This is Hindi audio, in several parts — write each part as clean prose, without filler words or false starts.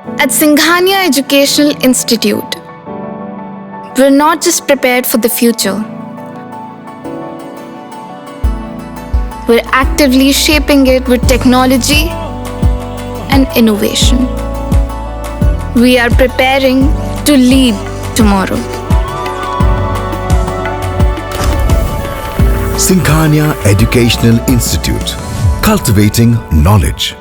At Singhania Educational Institute, we're not just prepared for the future, we're actively shaping it with technology and innovation. We are preparing to lead tomorrow. Singhania Educational Institute, cultivating knowledge.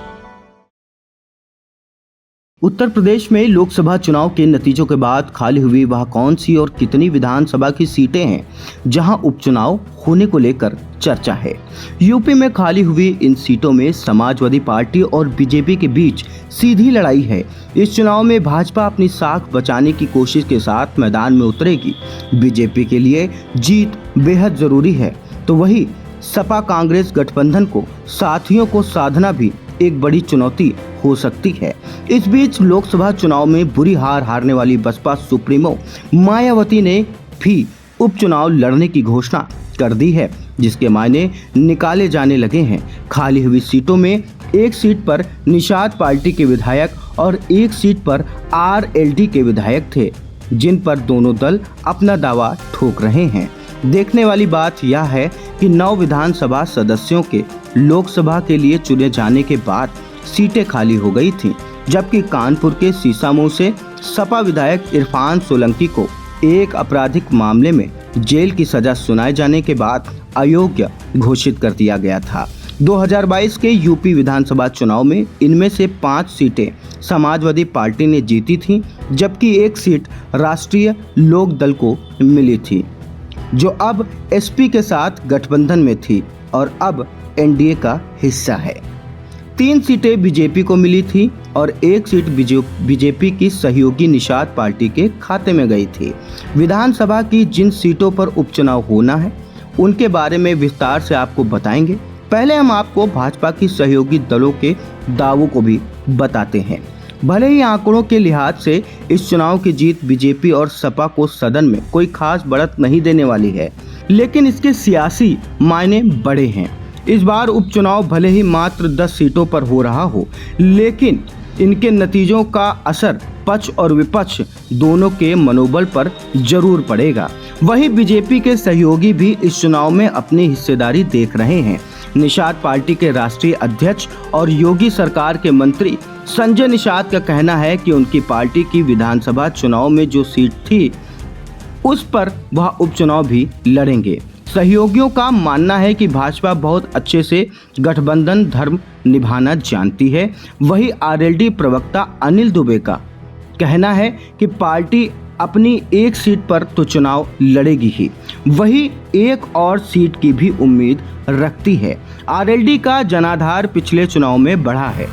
Uttar Pradesh में लोकसभा चुनाव के नतीजों के बाद खाली हुई वह कौन सी और कितनी विधानसभा की सीटें हैं जहां उपचुनाव होने को लेकर चर्चा है। यूपी में खाली हुई इन सीटों में समाजवादी पार्टी और बीजेपी के बीच सीधी लड़ाई है। इस चुनाव में भाजपा अपनी साख बचाने की कोशिश के साथ मैदान में उतरेगी। बीजेपी के लिए जीत बेहद जरूरी है, तो वही सपा कांग्रेस गठबंधन को साथियों को साधना भी एक बड़ी चुनौती हो सकती है। इस बीच लोकसभा चुनाव में बुरी हार हारने वाली बसपा सुप्रीमो मायावती ने भी उपचुनाव लड़ने की घोषणा कर दी है, जिसके मायने निकाले जाने लगे हैं। खाली हुई सीटों में एक सीट पर निषाद पार्टी के विधायक और एक सीट पर आरएलडी के विधायक थे, जिन पर दोनों दल अपना दावा ठोक रहे हैं। देखने वाली बात यह है कि 9 विधानसभा सदस्यों के लोकसभा के लिए चुने जाने के बाद सीटें खाली हो गई थीं, जबकि कानपुर के सीसामऊ से सपा विधायक इरफान सोलंकी को एक आपराधिक मामले में जेल की सजा सुनाए जाने के बाद अयोग्य घोषित कर दिया गया था। 2022 के यूपी विधानसभा चुनाव में इनमें से 5 सीटें समाजवादी पार्टी ने जीती थीं, जबकि एक सीट राष्ट्रीय लोक दल को मिली थी, जो अब एसपी के साथ गठबंधन में थी और अब एनडीए का हिस्सा है। 3 सीटें बीजेपी को मिली थी और एक सीट बीजेपी की सहयोगी निषाद पार्टी के खाते में गई थी। विधानसभा की जिन सीटों पर उपचुनाव होना है उनके बारे में विस्तार से आपको बताएंगे। पहले हम आपको भाजपा की सहयोगी दलों के दावों को भी बताते हैं। भले ही आंकड़ों के लिहाज से इस चुनाव की जीत बीजेपी और सपा को सदन में कोई खास बढ़त नहीं देने वाली है, लेकिन इसके सियासी मायने बड़े हैं। इस बार उपचुनाव भले ही मात्र 10 सीटों पर हो रहा हो, लेकिन इनके नतीजों का असर पक्ष और विपक्ष दोनों के मनोबल पर जरूर पड़ेगा। वहीं बीजेपी के सहयोगी भी इस चुनाव में अपनी हिस्सेदारी देख रहे हैं। निषाद पार्टी के राष्ट्रीय अध्यक्ष और योगी सरकार के मंत्री संजय निषाद का कहना है कि उनकी पार्टी की विधानसभा चुनाव में जो सीट थी उस पर वह उपचुनाव भी लड़ेंगे। सहयोगियों का मानना है कि भाजपा बहुत अच्छे से गठबंधन धर्म निभाना जानती है। वही आरएलडी प्रवक्ता अनिल दुबे का कहना है कि पार्टी अपनी एक सीट पर तो चुनाव लड़ेगी ही, वही एक और सीट की भी उम्मीद रखती है। आरएलडी का जनाधार पिछले चुनाव में बढ़ा है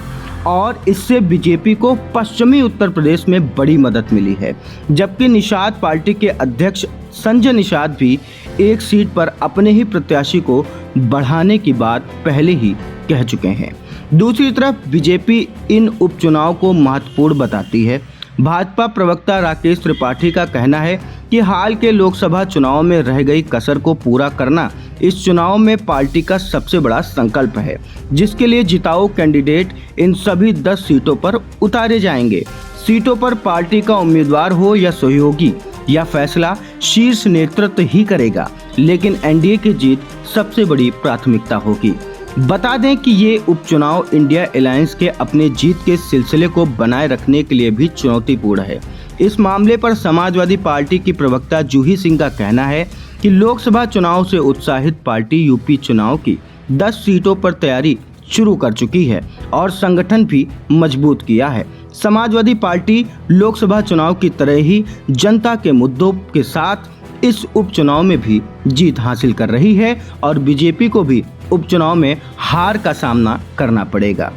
और इससे बीजेपी को पश्चिमी उत्तर प्रदेश में बड़ी मदद मिली है, जबकि निषाद पार्टी के अध्यक्ष संजय निषाद भी एक सीट पर अपने ही प्रत्याशी को बढ़ाने की बात पहले ही कह चुके हैं। दूसरी तरफ बीजेपी इन उपचुनाव को महत्वपूर्ण बताती है। भाजपा प्रवक्ता राकेश त्रिपाठी का कहना है कि हाल के लोकसभा चुनाव में रह गई कसर को पूरा करना इस चुनाव में पार्टी का सबसे बड़ा संकल्प है, जिसके लिए जिताऊ कैंडिडेट इन सभी 10 सीटों पर उतारे जाएंगे। सीटों पर पार्टी का उम्मीदवार हो या सहयोगी, यह फैसला शीर्ष नेतृत्व ही करेगा, लेकिन एनडीए की जीत सबसे बड़ी प्राथमिकता होगी। बता दें कि ये उपचुनाव इंडिया अलायंस के अपने जीत के सिलसिले को बनाए रखने के लिए भी चुनौतीपूर्ण है। इस मामले पर समाजवादी पार्टी की प्रवक्ता जूही सिंह का कहना है कि लोकसभा चुनाव से उत्साहित पार्टी यूपी चुनाव की 10 सीटों पर तैयारी शुरू कर चुकी है और संगठन भी मजबूत किया है। समाजवादी पार्टी लोकसभा चुनाव की तरह ही जनता के मुद्दों के साथ इस उपचुनाव में भी जीत हासिल कर रही है और बीजेपी को भी उपचुनाव में हार का सामना करना पड़ेगा।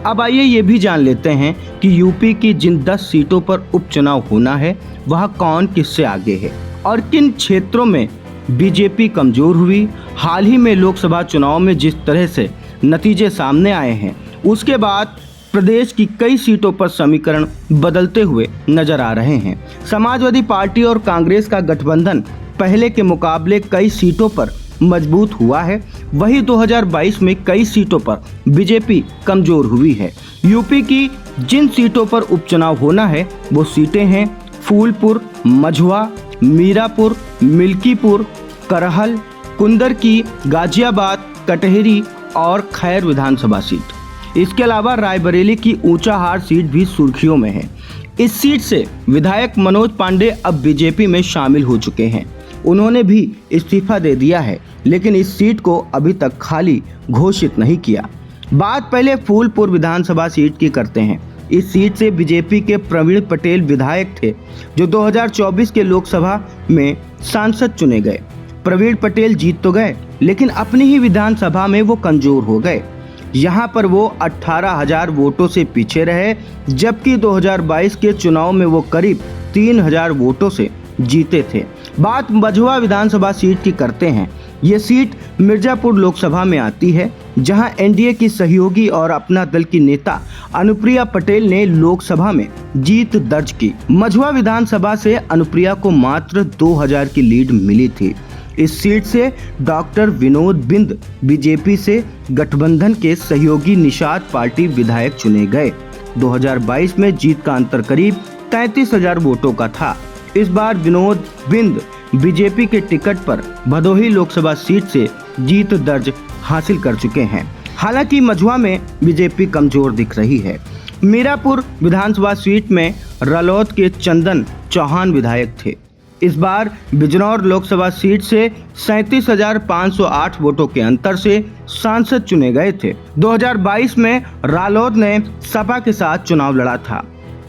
अब आइए ये भी जान लेते हैं कि यूपी की जिन 10 सीटों पर उपचुनाव होना है वह कौन किससे आगे है और किन क्षेत्रों में बीजेपी कमजोर हुई। हाल ही में लोकसभा चुनाव में जिस तरह से नतीजे सामने आए हैं उसके बाद प्रदेश की कई सीटों पर समीकरण बदलते हुए नजर आ रहे हैं। समाजवादी पार्टी और कांग्रेस का गठबंधन पहले के मुकाबले कई सीटों पर मजबूत हुआ है, वही 2022 में कई सीटों पर बीजेपी कमजोर हुई है। यूपी की जिन सीटों पर उपचुनाव होना है वो सीटें हैं फूलपुर, मझवा, मीरापुर, मिल्कीपुर, करहल, कुंदरकी, गाजियाबाद, कटहरी और खैर विधानसभा सीट। इसके अलावा रायबरेली की ऊंचाहार सीट भी सुर्खियों में है। इस सीट से विधायक मनोज पांडे अब बीजेपी में शामिल हो चुके हैं। उन्होंने भी इस्तीफा दे दिया है, लेकिन इस सीट को अभी तक खाली घोषित नहीं किया। बात पहले फूलपुर विधानसभा सीट की करते हैं। इस सीट से बीजेपी के प्रवीण पटेल विधायक थे, जो 2024 के लोकसभा में सांसद चुने गए। प्रवीण पटेल जीत तो गए, लेकिन अपनी ही विधानसभा में वो कमजोर हो गए। यहाँ पर वो 18,000 वोटों से पीछे रहे, जबकि 2022 के चुनाव में वो करीब 3,000 वोटों से जीते थे। बात मझवा विधानसभा सीट की करते हैं। ये सीट मिर्जापुर लोकसभा में आती है, जहां एनडीए की सहयोगी और अपना दल की नेता अनुप्रिया पटेल ने लोकसभा में जीत दर्ज की। मझवा विधानसभा से अनुप्रिया को मात्र 2,000 की लीड मिली थी। इस सीट से डॉक्टर विनोद बिंद बीजेपी से गठबंधन के सहयोगी निषाद पार्टी विधायक चुने गए। 2022 में जीत का अंतर करीब 33,000 वोटों का था। इस बार विनोद बिंद बीजेपी के टिकट पर भदोही लोकसभा सीट से जीत दर्ज हासिल कर चुके हैं। हालांकि मझवा में बीजेपी कमजोर दिख रही है। मीरापुर विधानसभा सीट में रालोद के चंदन चौहान विधायक थे। इस बार बिजनौर लोकसभा सीट से 37,508 वोटों के अंतर से सांसद चुने गए थे। 2022 में रालोद ने सपा के साथ चुनाव लड़ा था,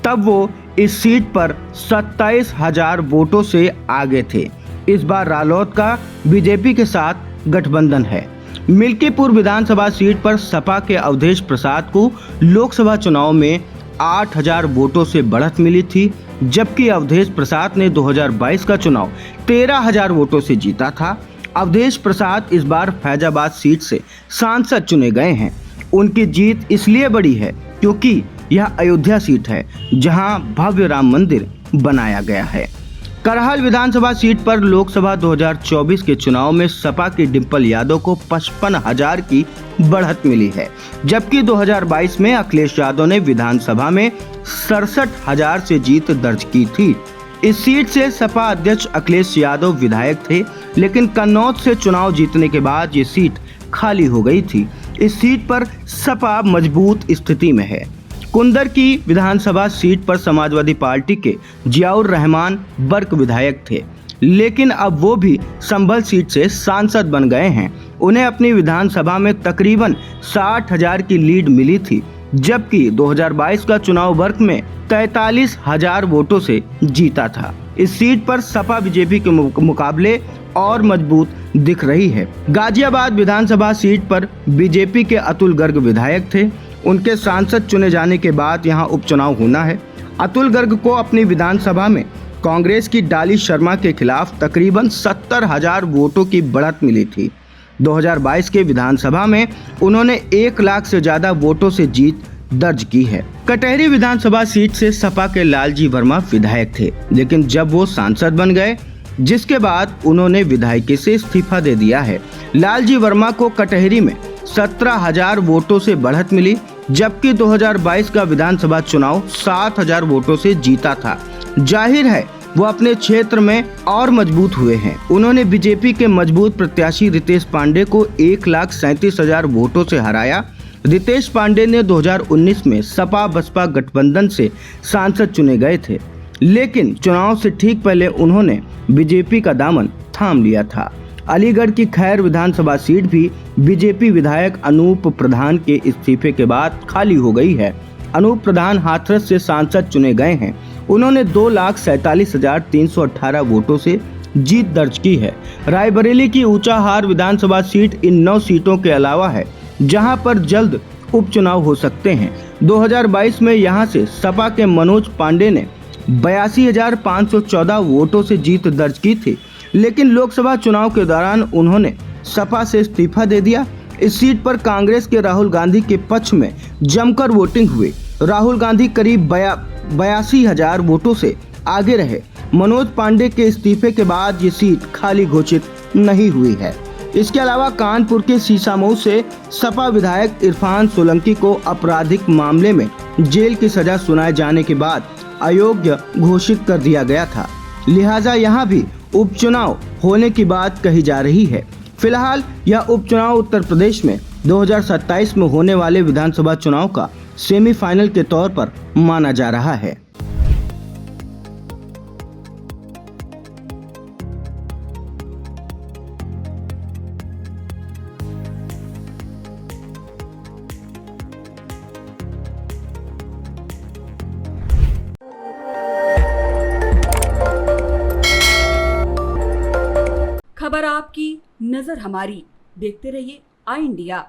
तब वो इस सीट पर 27,000 वोटों से आगे थे। इस बार रालोद का बीजेपी के साथ गठबंधन है। मिल्कीपुर विधानसभा सीट पर सपा के अवधेश प्रसाद को लोकसभा चुनाव में 8,000 वोटों से बढ़त मिली थी, जबकि अवधेश प्रसाद ने 2022 का चुनाव 13,000 वोटों से जीता था। अवधेश प्रसाद इस बार फैजाबाद सीट से सांसद चुने गए हैं। उनकी जीत इसलिए बड़ी है क्योंकि यह अयोध्या सीट है, जहां भव्य राम मंदिर बनाया गया है। करहल विधानसभा सीट पर लोकसभा 2024 के चुनाव में सपा की डिंपल यादव को 55,000 की बढ़त मिली है, जबकि 2022 में अखिलेश यादव ने विधानसभा में 67,000 से जीत दर्ज की थी। इस सीट से सपा अध्यक्ष अखिलेश यादव विधायक थे, लेकिन कन्नौज से चुनाव जीतने के बाद ये सीट खाली हो गई थी। इस सीट पर सपा मजबूत स्थिति में है। कुंदर की विधानसभा सीट पर समाजवादी पार्टी के जियाउर रहमान बर्क विधायक थे, लेकिन अब वो भी संभल सीट से सांसद बन गए हैं। उन्हें अपनी विधानसभा में तकरीबन 60,000 की लीड मिली थी, जबकि 2022 का चुनाव वर्क में 43,000 वोटों से जीता था। इस सीट पर सपा बीजेपी के मुकाबले और मजबूत दिख रही है। गाजियाबाद विधानसभा सीट पर बीजेपी के अतुल गर्ग विधायक थे। उनके सांसद चुने जाने के बाद यहां उपचुनाव होना है। अतुल गर्ग को अपनी विधानसभा में कांग्रेस की डाली शर्मा के खिलाफ तकरीबन 70,000 वोटों की बढ़त मिली थी। 2022 के विधानसभा में उन्होंने 1 लाख से ज्यादा वोटों से जीत दर्ज की है। कटहरी विधानसभा सीट से सपा के लालजी वर्मा विधायक थे, लेकिन जब वो सांसद बन गए, जिसके बाद उन्होंने विधायकी से इस्तीफा दे दिया है। लालजी वर्मा को कटहरी में 17,000 वोटों से बढ़त मिली, जबकि 2022 का विधानसभा चुनाव 7,000 वोटों से जीता था। जाहिर है वो अपने क्षेत्र में और मजबूत हुए हैं। उन्होंने बीजेपी के मजबूत प्रत्याशी रितेश पांडे को 1,37,000 वोटों से हराया। रितेश पांडे ने 2019 में सपा बसपा गठबंधन से सांसद चुने गए थे, लेकिन चुनाव से ठीक पहले उन्होंने बीजेपी का दामन थाम लिया था। अलीगढ़ की खैर विधानसभा सीट भी बीजेपी विधायक अनूप प्रधान के इस्तीफे के बाद खाली हो गई है। अनूप प्रधान हाथरस से सांसद चुने गए हैं। उन्होंने 2,47,318 वोटों से जीत दर्ज की है। रायबरेली की ऊंचाहार विधानसभा सीट इन 9 सीटों के अलावा है, जहां पर जल्द उपचुनाव हो सकते हैं। 2022 में यहां से सपा के मनोज पांडे ने 82,514 वोटों से जीत दर्ज की थी, लेकिन लोकसभा चुनाव के दौरान उन्होंने सपा से इस्तीफा दे दिया। इस सीट पर कांग्रेस के राहुल गांधी के पक्ष में जमकर वोटिंग हुई। राहुल गांधी करीब 82,000 वोटों से आगे रहे। मनोज पांडे के इस्तीफे के बाद ये सीट खाली घोषित नहीं हुई है। इसके अलावा कानपुर के सीसामऊ से सपा विधायक इरफान सोलंकी को आपराधिक मामले में जेल की सजा सुनाए जाने के बाद अयोग्य घोषित कर दिया गया था। लिहाजा यहां भी उपचुनाव होने की बात कही जा रही है। फिलहाल यह उपचुनाव उत्तर प्रदेश में 2027 में होने वाले विधानसभा चुनाव का सेमीफाइनल के तौर पर माना जा रहा है। खबर आपकी, नजर हमारी। देखते रहिए आई इंडिया।